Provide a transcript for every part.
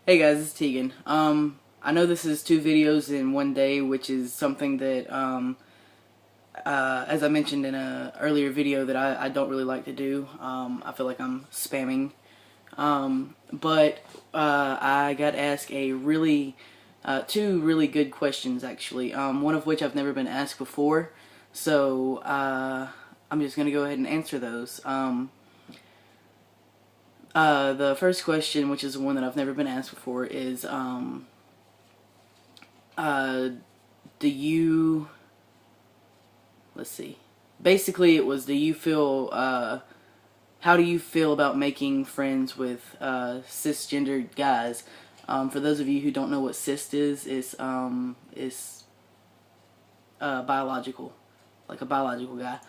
Hey guys, it's Tegan. I know this is two videos in one day, which is something that, as I mentioned in a earlier video, that I don't really like to do. I feel like I'm spamming. But I got asked two really good questions actually. One of which I've never been asked before, so I'm just gonna go ahead and answer those. The first question, which is one that I've never been asked before, is do you, let's see, basically it was, do you feel, how do you feel about making friends with cisgendered guys? For those of you who don't know what cis is, it's biological, like a biological guy.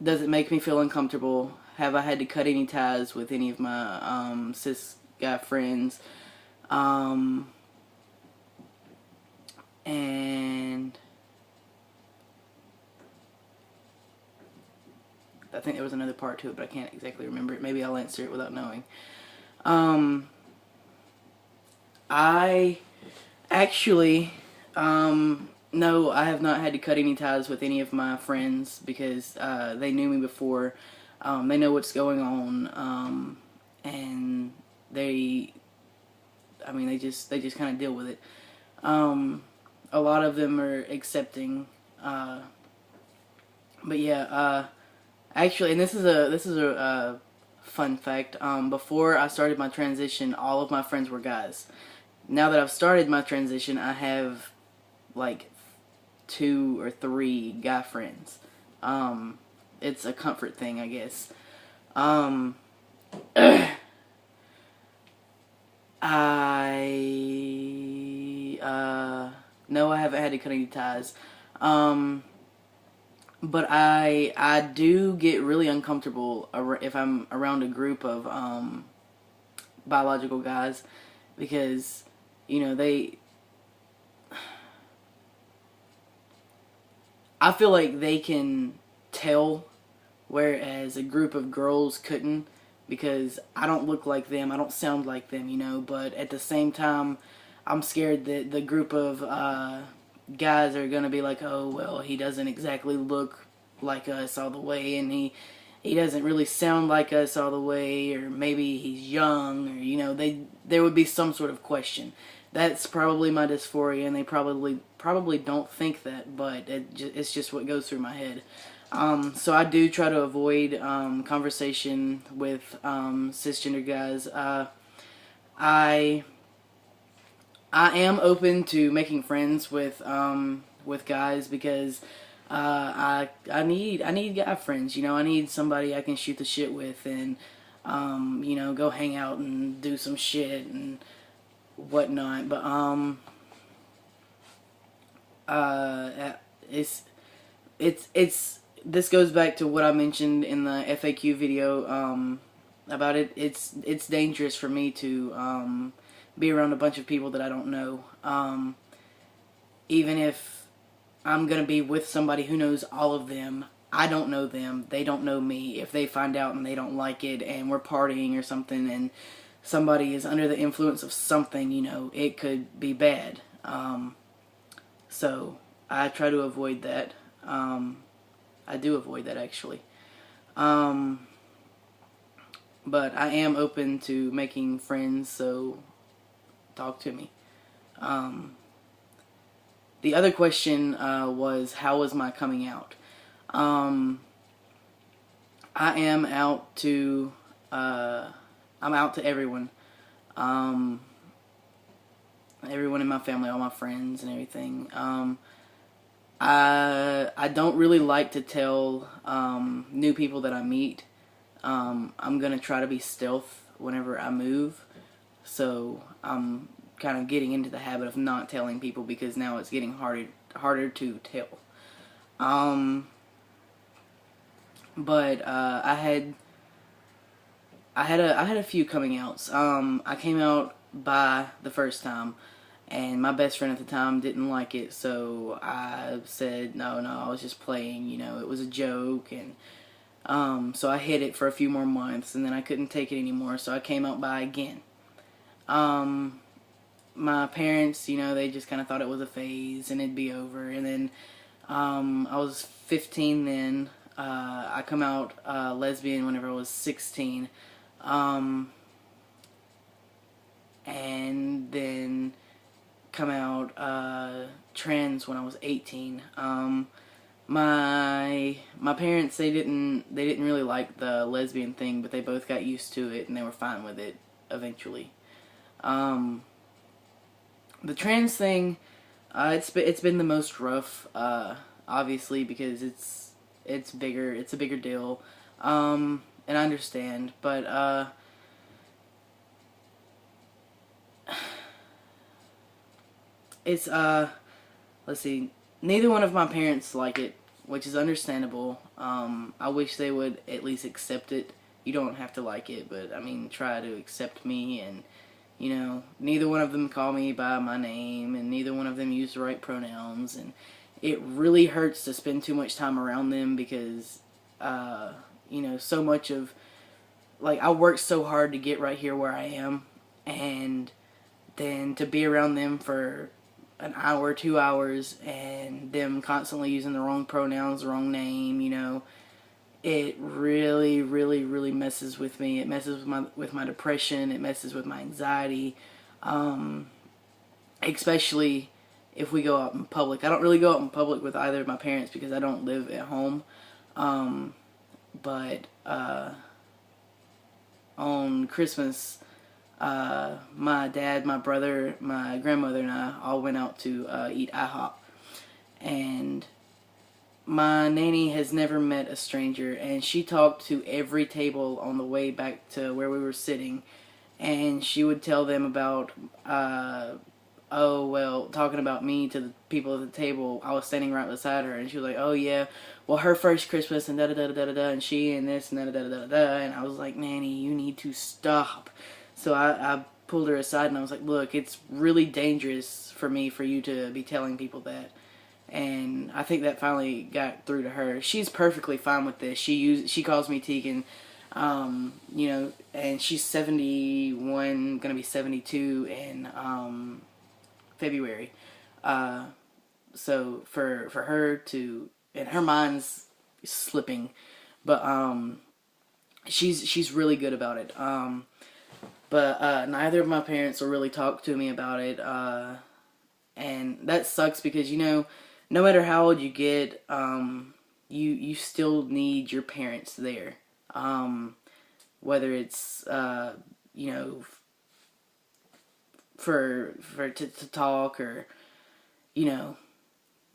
Does it make me feel uncomfortable? Have I had to cut any ties with any of my cis guy friends? And I think there was another part to it, but I can't exactly remember it. Maybe I'll answer it without knowing. I actually, no, I have not had to cut any ties with any of my friends because they knew me before. They know what's going on, and they just kind of deal with it. A lot of them are accepting, but yeah, actually, and this is a fun fact. Before I started my transition, all of my friends were guys. Now that I've started my transition, I have like 2 or 3 guy friends. It's a comfort thing, I guess. No, I haven't had to cut any ties. But I do get really uncomfortable if I'm around a group of biological guys because I feel like they can tell, whereas a group of girls couldn't, because I don't look like them, I don't sound like them, but at the same time, I'm scared that the group of guys are going to be like, oh, well, he doesn't exactly look like us all the way, and he doesn't really sound like us all the way, or maybe he's young, or, there would be some sort of question. That's probably my dysphoria, and they probably don't think that, but it's just what goes through my head. So I do try to avoid conversation with cisgender guys. I am open to making friends with guys because I need guy friends. I need somebody I can shoot the shit with and go hang out and do some shit and whatnot. But it's this goes back to what I mentioned in the FAQ video about it. It's dangerous for me to be around a bunch of people that I don't know. Even if I'm gonna be with somebody who knows all of them, I don't know them. They don't know me. If they find out and they don't like it, and we're partying or something, and somebody is under the influence of something, it could be bad. So I try to avoid that. I do avoid that actually. But I am open to making friends, so talk to me. The other question was, how was my coming out? I am out to, I'm out to everyone. Everyone in my family, all my friends and everything. I don't really like to tell new people that I meet. I'm gonna try to be stealth whenever I move, so I'm kind of getting into the habit of not telling people because now it's getting harder to tell. But I had a few coming outs. I came out by the first time, and my best friend at the time didn't like it, so I said no, I was just playing. It was a joke, and So I hid it for a few more months, and then I couldn't take it anymore, so I came out bi again. Um, my parents, they just kind of thought it was a phase and it'd be over. And then I was 15 then. I come out lesbian whenever I was 16. Um, and then come out trans when I was 18. My parents, they didn't really like the lesbian thing, but they both got used to it and they were fine with it eventually. Um, the trans thing, it's been the most rough, obviously, because it's bigger, it's a bigger deal, and I understand, but it's let's see, neither one of my parents like it, which is understandable. I wish they would at least accept it. You don't have to like it, but I mean, try to accept me. And neither one of them call me by my name, and neither one of them use the right pronouns, and it really hurts to spend too much time around them because, so much of, like, I worked so hard to get right here where I am, and then to be around them for an hour, 2 hours, and them constantly using the wrong pronouns, the wrong name, it really, really, really messes with me. It messes with my depression. It messes with my anxiety, especially if we go out in public. I don't really go out in public with either of my parents because I don't live at home. But on Christmas, my dad, my brother, my grandmother, and I all went out to eat IHOP, and my nanny has never met a stranger, and she talked to every table on the way back to where we were sitting, and she would tell them about, talking about me to the people at the table. I was standing right beside her, and she was like, oh yeah, well, her first Christmas, and da-da-da-da-da-da, and she, and this, and da-da-da-da-da, and I was like, Nanny, you need to stop. So I pulled her aside, and I was like, look, it's really dangerous for you to be telling people that. And I think that finally got through to her. She's perfectly fine with this. She calls me Tegan, and she's 71, gonna be 72 in February. So for her to, and her mind's slipping, but she's really good about it. But neither of my parents will really talk to me about it, and that sucks because no matter how old you get, you still need your parents there. Whether it's for to talk or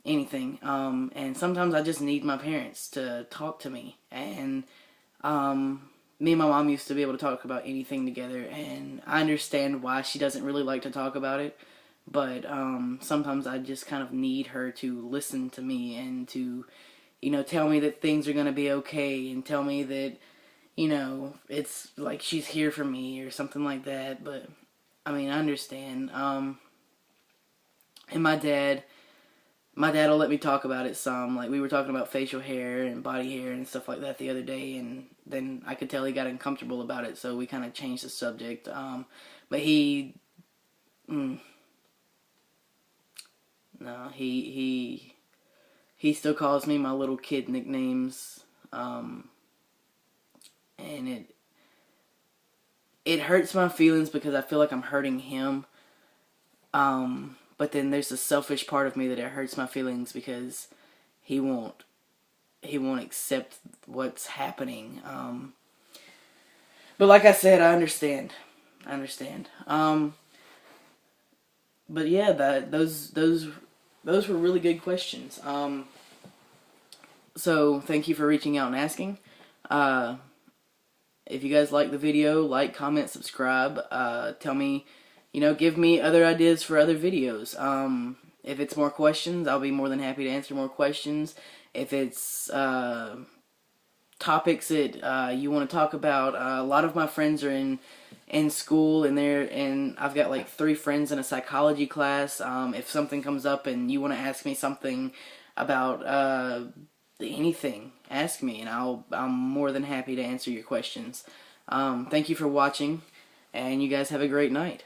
anything. And sometimes I just need my parents to talk to me. And me and my mom used to be able to talk about anything together, and I understand why she doesn't really like to talk about it. But sometimes I just kind of need her to listen to me and to, tell me that things are going to be okay, and tell me that, it's like she's here for me or something like that. But, I mean, I understand. And my dad will let me talk about it some. Like, we were talking about facial hair and body hair and stuff like that the other day, and then I could tell he got uncomfortable about it, so we kind of changed the subject. But he... No, he still calls me my little kid nicknames, and it hurts my feelings because I feel like I'm hurting him. But then there's a selfish part of me that it hurts my feelings because he won't accept what's happening. But like I said, I understand. But yeah, those were really good questions. So thank you for reaching out and asking. If you guys like the video, like, comment, subscribe. Tell me, give me other ideas for other videos. If it's more questions, I'll be more than happy to answer more questions. If it's topics that you want to talk about, a lot of my friends are in school, and I've got like 3 friends in a psychology class. If something comes up and you want to ask me something about anything, ask me, and I'm more than happy to answer your questions. Thank you for watching, and you guys have a great night.